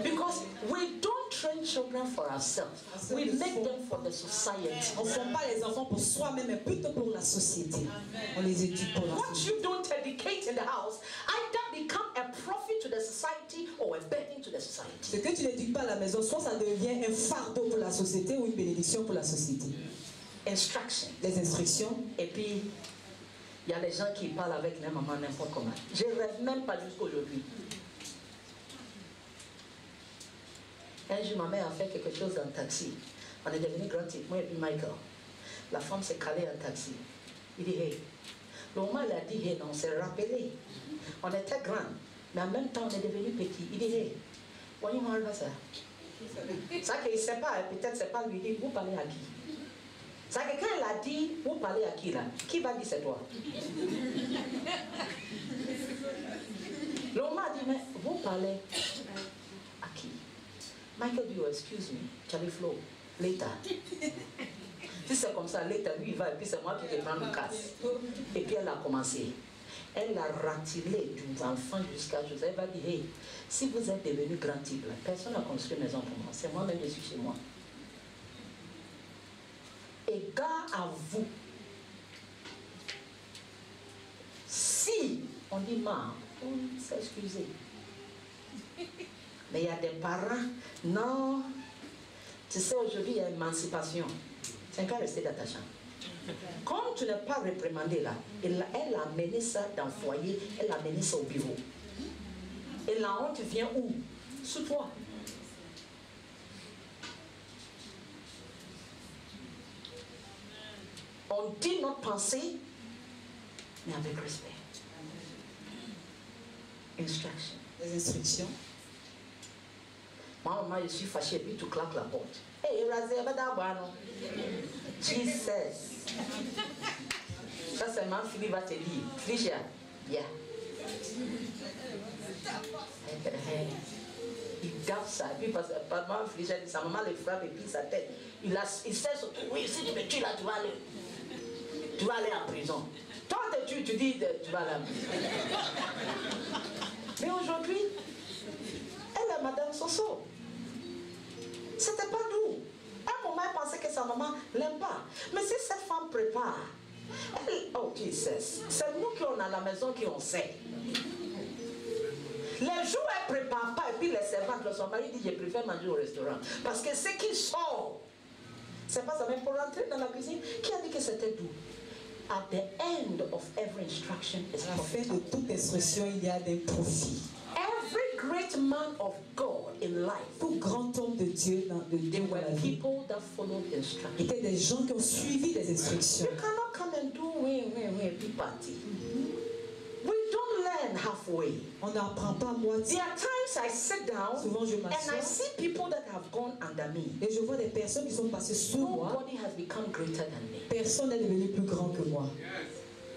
Because we don't train children for ourselves. We make them for the society. On ne forme pas les enfants pour soi-même, mais plutôt pour la société. On les éduque pour la What société. you don't educate in the house either become a profit to the society or a burden to the society. Ce que tu n'éduques pas à la maison, soit ça devient un fardeau pour la société ou une bénédiction pour la société. Instruction. Les instructions. Et puis, il y a les gens qui parlent avec les mamans n'importe comment. Je ne rêve même pas jusqu'à aujourd'hui. Un jour, ma mère a fait quelque chose dans le taxi. On est devenu grand type, moi et puis Michael. La femme s'est calée en taxi. Il dit hey. Le moment où elle a dit hey, on s'est rappelé. On était grand, mais en même temps, on est devenu petit. Il dit hey, voyez moi ça. Ça qu'il ne sait pas, peut-être c'est pas lui dire, vous parlez à qui? Ça que quand elle a dit, vous parlez à qui là? Qui va dire c'est toi? L'homme a dit, mais vous parlez à qui? Michael dit, oh, excuse me, Charlie Flo, later. Si c'est comme ça, later, lui il va et puis c'est moi qui vais prendre le casse. Et puis elle a commencé. Elle a ratilé des enfants jusqu'à Joseph. Elle va dire, hey, si vous êtes devenu grand type, personne n'a construit une maison pour moi. C'est moi-même, je suis chez moi. Et gare à vous, si on dit ma, on s'excuse. Mais il y a des parents, non, tu sais aujourd'hui il y a émancipation. C'est qu'à rester dans ta chambre. Comme tu n'es pas réprimandé là, elle a amené ça dans le foyer, elle a amené ça au bureau. Et la honte vient où? Sous toi. On dit notre pensée, mais avec respect. Instruction. Les instructions. Moi, je suis fâché, puis tu claques la porte. Hey, Jesus. Ça, c'est ma fille va te dire. Felicia, yeah. Il garde ça. Et puis, parce que maman, Felicia dit, sa maman le frappe et puis sa tête. Il sait surtout, oui, si tu me tues là, tu vas aller en prison. Toi, tu dis, tu vas aller en prison. Mais aujourd'hui, elle est Madame Soso. C'était pas doux. À un moment, elle pensait que sa maman l'aime pas. Mais si cette femme prépare, elle, oh Jesus, c'est nous qui on a la maison qui on sait. Les jours elle prépare pas et puis les servantes, son mari dit je préfère manger au restaurant. Parce que ce qui sort, c'est pas ça. Même pour rentrer dans la cuisine, qui a dit que c'était doux? At the end of every instruction is À la fin profit. de toute instruction, il y a des profits. Every great man of God in life, Tout grand homme de Dieu dans they were la vie people that followed instructions. étaient des gens qui ont suivi les instructions. You cannot come and do big party. We don't learn halfway. On n'apprend pas à moitié. There are times I sit down Souvent, je and I m'assois see people that have gone under me. et je vois des personnes qui sont passées sous moi. Nobody has become greater than me. Personne n'est devenu plus grand que moi.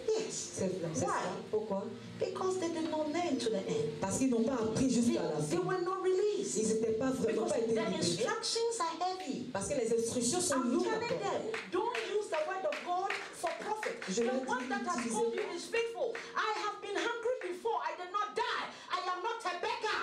Yes. C'est ça. Pourquoi? Because they did not learn to the end. Parce qu'ils n'ont pas appris jusqu'à la They fin. were not released. Ils n'étaient pas vraiment Because été the libérés. instructions are heavy. Parce que les instructions sont I'm lourdes. telling them, don't use the word of God for profit. Je The leur dis, one that has utilisez- called you is faithful. I have been hungry before. I did not die. I am not a beggar.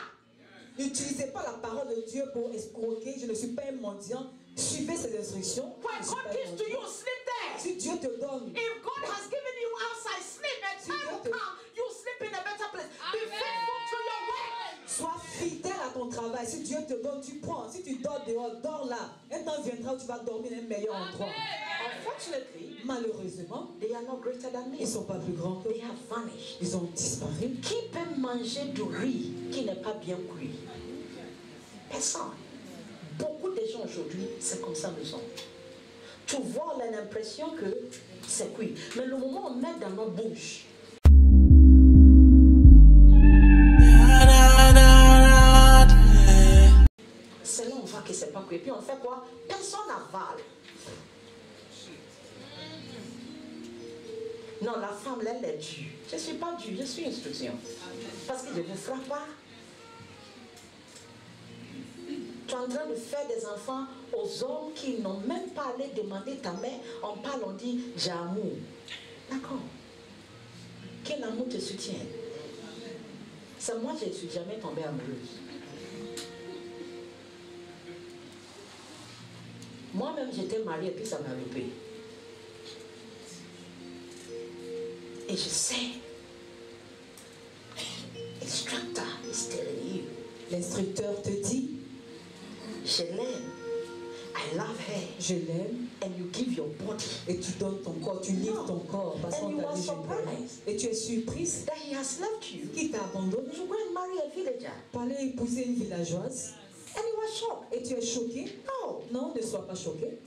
N'utilisez pas la parole de Dieu pour escroquer. Je ne suis pas un mendiant. Suivez ces instructions. When Je suis God pas un gives to mendiant. you, sleep there. Si Dieu te donne, If God has given you outside sleep, and time will come, you sleep in a better place. Be faithful to your work. sois fidèle à ton travail. Si Dieu te donne, tu prends. Si tu dors dehors, dors là. Un temps viendra où tu vas dormir dans un meilleur endroit. Unfortunately, Malheureusement, they are not greater than ils me. ne sont pas plus grands que They have vanished. ils ont disparu. Qui peut manger du riz qui n'est pas bien cuit? Personne. Beaucoup de gens aujourd'hui, c'est comme ça nous sommes. Tu vois, on a l'impression que c'est cuit. Mais le moment où on met dans notre bouche, c'est là on voit que c'est pas cuit. Puis on fait quoi? Personne n'avale. Non, la femme, elle est dure. Je ne suis pas dure, je suis instruction. Parce que je ne vous frappe pas. Tu es en train de faire des enfants aux hommes qui n'ont même pas allé demander ta mère. On parle, on dit j'ai amour. D'accord. Que l'amour te soutienne. C'est moi, je ne suis jamais tombée amoureuse. Moi-même, j'étais mariée et puis ça m'a loupé. Et je sais, instructor is telling you. L'instructeur te dit, Je l'aime. I love her. je l'aime. And you give your body. Et tu donnes ton corps, tu livres ton corps. Parce And qu'on you t'a are dit, je t'aime. surprised Et tu es surprise that he has left you. qu'il t'a abandonné You go and marry a villager. pour aller épouser une villageoise. And you are shocked. Et tu es choqué. No. Non, ne sois pas choqué.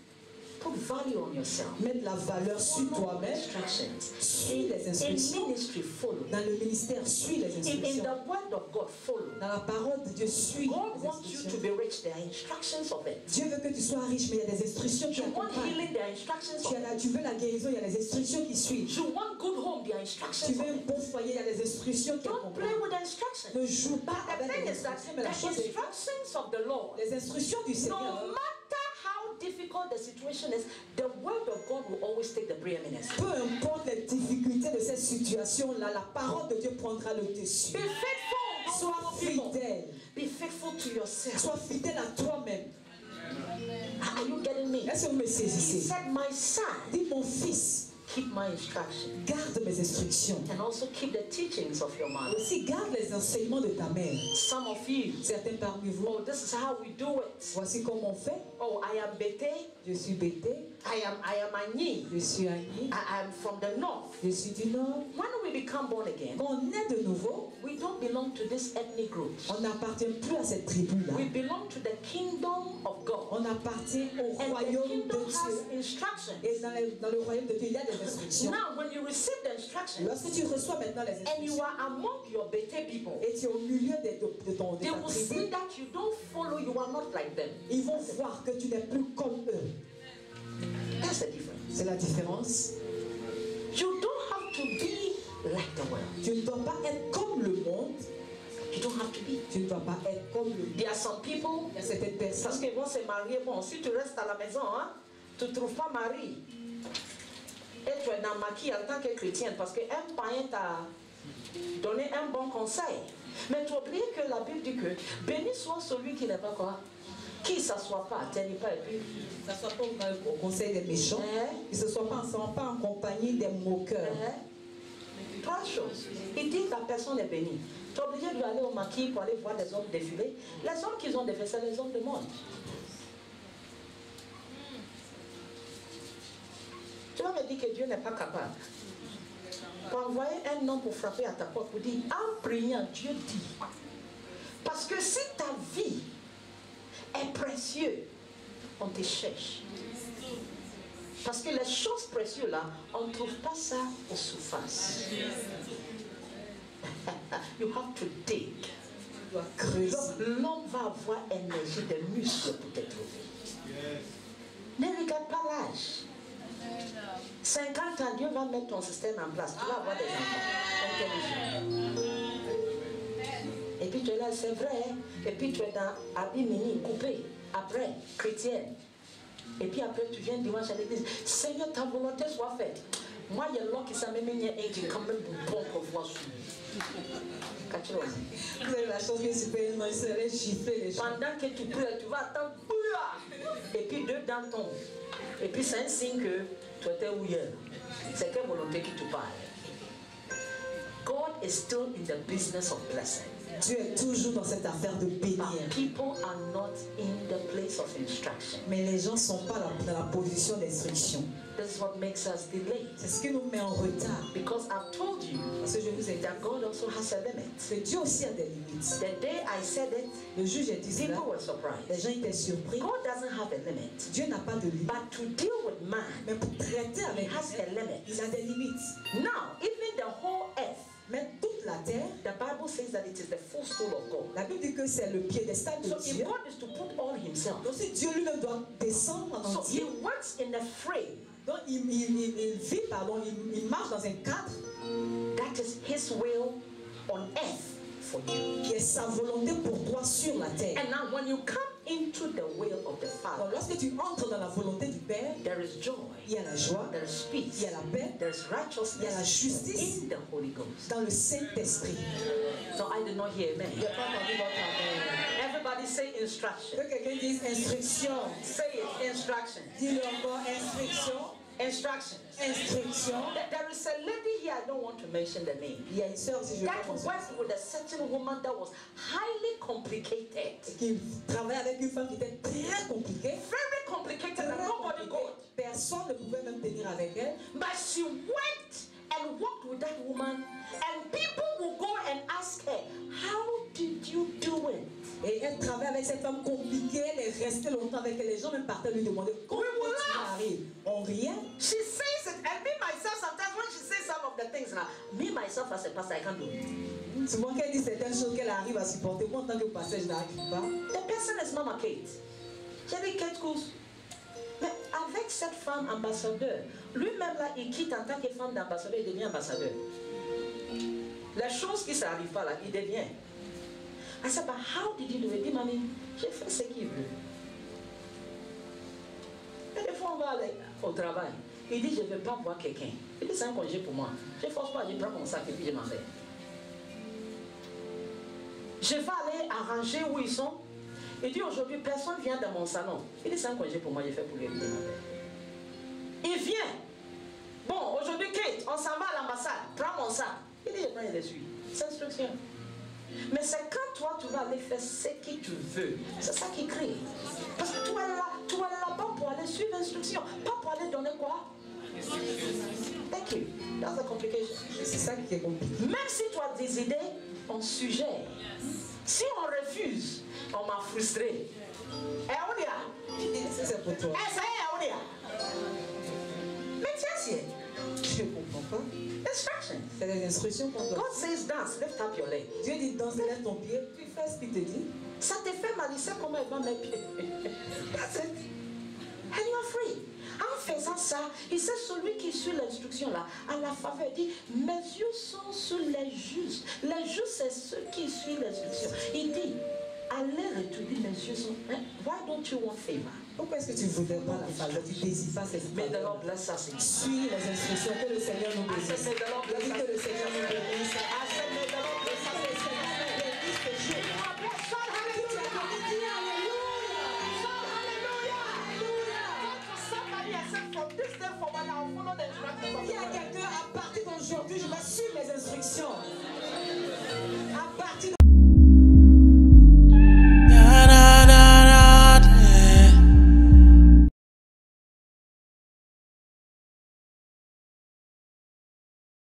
Put value on yourself. Mets de la valeur sur toi-même. Instructions. Suis les In instructions. ministry, follow. Dans le ministère, suis les In instructions. the word of God, follow. Dans la parole de Dieu, suis God les wants you to instructions. be rich. There are instructions of it. Dieu veut que tu sois riche, mais il y a des instructions qui You want accompagnent. healing, there are instructions of it. Tu veux la guérison, il y a les instructions qui suivent. You want good home, there are Tu instructions veux of un it. bon foyer, il y a les instructions qui Don't play accompagnent. with the instructions. Ne joue pas But the avec thing les is that instructions, mais la the chose est instructions of the Lord, les instructions du no Seigneur. matter how difficult the situation is, the word of God will always take the preeminence. Peu importe les difficultés de cette situation-là, la parole de Dieu prendra le dessus. Be faithful. Sois fidèle. Be faithful to yourself. Sois fidèle à toi-même. Are you getting me? Est-ce que vous me He saisissez? said, my son, Dis mon fils, keep my instruction. garde mes instructions. And also keep the teachings of your mother. Aussi, garde les enseignements de ta mère. Some of you, Certains parmi vous, oh, this is how we do it. voici comment on fait. Oh, I am Bete. Je suis Bété, I am Anyi. je suis Annie, I am from the north. je suis du Nord. When we become born again, Quand on est de nouveau, we don't belong to this ethnic group. on n'appartient plus à cette tribu-là. We belong to the kingdom of God. On appartient au And the royaume de kingdom has Dieu. instructions. Et dans le royaume de Dieu, il y a des instructions. Now, when you receive the instructions Lorsque tu reçois maintenant les and you instructions, are among your Bete people, et tu es au milieu de ta they will see tribu, that you don't follow, you are not like them. ils vont voir que tu n'es plus comme eux. That's the difference. C'est la différence. You don't have to be like the world. Tu ne dois pas être comme le monde. You don't have to be. Tu ne dois pas être comme le monde. There are some people, Il y a certaines parce personnes qu'ils vont se marier, bon, si tu restes à la maison, hein, tu ne trouves pas mari. Et tu es dans le maquis en tant que chrétienne, parce qu'un parent t'a donné un bon conseil. Mais tu oublies que la Bible dit que béni soit celui qui n'est pas quoi, qui ne s'assoit pas, tenez pas et puis. ne s'assoient pas au conseil des méchants. Ils ne soient pas en compagnie des moqueurs. Trois choses. Il dit que la personne est bénie. Tu es obligé d'aller au maquis pour aller voir des hommes défiler. Les hommes qu'ils ont défilé, c'est les hommes du monde. Tu vas me dire que Dieu n'est pas capable. Pour envoyer un homme pour frapper à ta porte, pour dire, en priant, Dieu dit. Parce que si ta vie est précieuse, on te cherche. Parce que les choses précieuses là, on ne trouve pas ça aux surfaces. You have to dig. Tu dois creuser. Donc l'homme va avoir énergie, des muscles pour te trouver. Ne regarde pas l'âge. 50 ans, Dieu va mettre ton système en place. Tu vas avoir des enfants intelligents. Et puis tu es là, c'est vrai. Hein? Et puis tu es dans habit mini, coupé. Après, chrétienne. Et puis après, tu viens dimanche à l'église. Seigneur, ta volonté soit faite. Moi, il y a l'homme qui s'est même et qui est quand même bon pour voir sur lui. Vous avez la chance que tu peux une serait gifler les gens. Pendant que tu pleures, tu vas attendre. Et puis deux dans ton. Et puis c'est un signe que tu étais ouilleur. C'est quelle volonté qui te parle. God is still in the business of blessing. Dieu est toujours dans cette affaire de bénir. But people are not in the place of instruction. Mais les gens ne sont pas dans la position d'instruction. This is what makes us delay. C'est ce qui nous met en retard. Because I've told you Parce que je vous ai dit that God also has a limit. que Dieu aussi a des limites. The day I said it, Le juge a dit cela. people were Les surprised. gens étaient surpris. God doesn't have a limit. Dieu n'a pas de limite. But to deal with man, Mais pour traiter he avec has a limit. il a des limites. Now, even the whole earth, Mais toute la terre, the Bible says that it is the footstool of God. la Bible dit que c'est le piédestal de So if Dieu. God is to put all himself, Donc si Dieu lui-même doit descendre en so he entier, works in a frame donc il vit, pardon, il marche dans un cadre that is his will on earth for you. qui est sa volonté pour toi sur la terre. And now when you come into the will of the Father, lorsque tu entres dans la volonté du Père, there is joy, il y a la joie, there is peace, il y a la paix, there is il y a la righteousness justice in the Holy Ghost. dans le Saint-Esprit. So I did not hear amen. Il n'y a pas entendu votre amen. Everybody say instruction. Que quelqu'un dise instruction. Say it, instruction. Dis-le encore, instruction. Instructions. Instruction. There is a lady here, I don't want to mention the name, Il y a une sœur, si je that peux worked with a certain woman that was highly complicated. qui travaille avec une femme qui était très compliquée. Very complicated and nobody could. Personne ne pouvait même tenir avec elle. But she went and walked with that woman, and people will go and ask her, how did you do it? Et elle travaille avec cette femme compliquée, elle est restée longtemps avec elle. Les gens même partaient lui demander comment tu arrives. On riait. She says it, and me myself, sometimes when she says some of the things now, me myself as a pastor, I can't do it. Souvent qu'elle dit certaines choses qu'elle arrive à supporter, moi en tant que pasteur, je n'arrive pas. The person is Mama Kate. J'ai dit Kate Kous. Mais avec cette femme ambassadeur, lui-même là, il quitte en tant que femme d'ambassadeur, il devient ambassadeur. Les choses qui ne s'arrivent pas là, il devient. I said, but how did you do it? Il dit, mamie, j'ai fait ce qu'il veut. Et des fois, on va aller au travail. Il dit, je ne veux pas voir quelqu'un. Il dit, c'est un congé pour moi. Je ne force pas, je prends mon sac et puis je m'en vais. Je vais aller arranger où ils sont. Il dit, aujourd'hui, personne vient dans mon salon. Il dit, c'est un congé pour moi, je fais pour lui. Il vient. Bon, aujourd'hui, Kate, on s'en va à l'ambassade. Prends mon sac. Il dit, je prends et je suis. C'est instruction. Mais c'est quand toi, tu vas aller faire ce que tu veux. C'est ça qui crée. Parce que tu es là-bas pour aller suivre l'instruction. Pas pour aller donner quoi? Thank you. That's the complication. C'est ça qui est compliqué. Même si tu as des idées, on suggère. Si on refuse, on m'a frustré. Eh, on y a. C'est pour toi. Eh, ça y est, on y a. Mais tiens, Je ne comprends pas. instruction. C'est des instructions qu'on doit. God says dance, lift up your leg. Dieu dit danse, lève ton pied, tu fais ce qu'il te dit. Ça te fait mal, il sait comment il va mes pieds. That's it. And you are free. En faisant ça, il sait celui qui suit l'instruction là, à la faveur, il dit, mes yeux sont sur les justes. Les justes, c'est ceux qui suivent l'instruction. Il dit, allez retourner, mes yeux sont... Why don't you want favor? Pourquoi est-ce que tu ne voudrais pas la faveur? Tu ne désires pas cette May the faveur. Lord bless us. Suis les instructions, que le Seigneur nous I said, bénisse. may the Lord bless Dis us. que le Seigneur nous bénisse. I said, may the Lord bless us. Que le Seigneur nous bénisse ce jour. Shout hallelujah. Shout hallelujah. Somebody has said, from this day forward, I'll follow the instructions of Il y a quelqu'un, à partir d'aujourd'hui, je vais suivre les instructions. À partir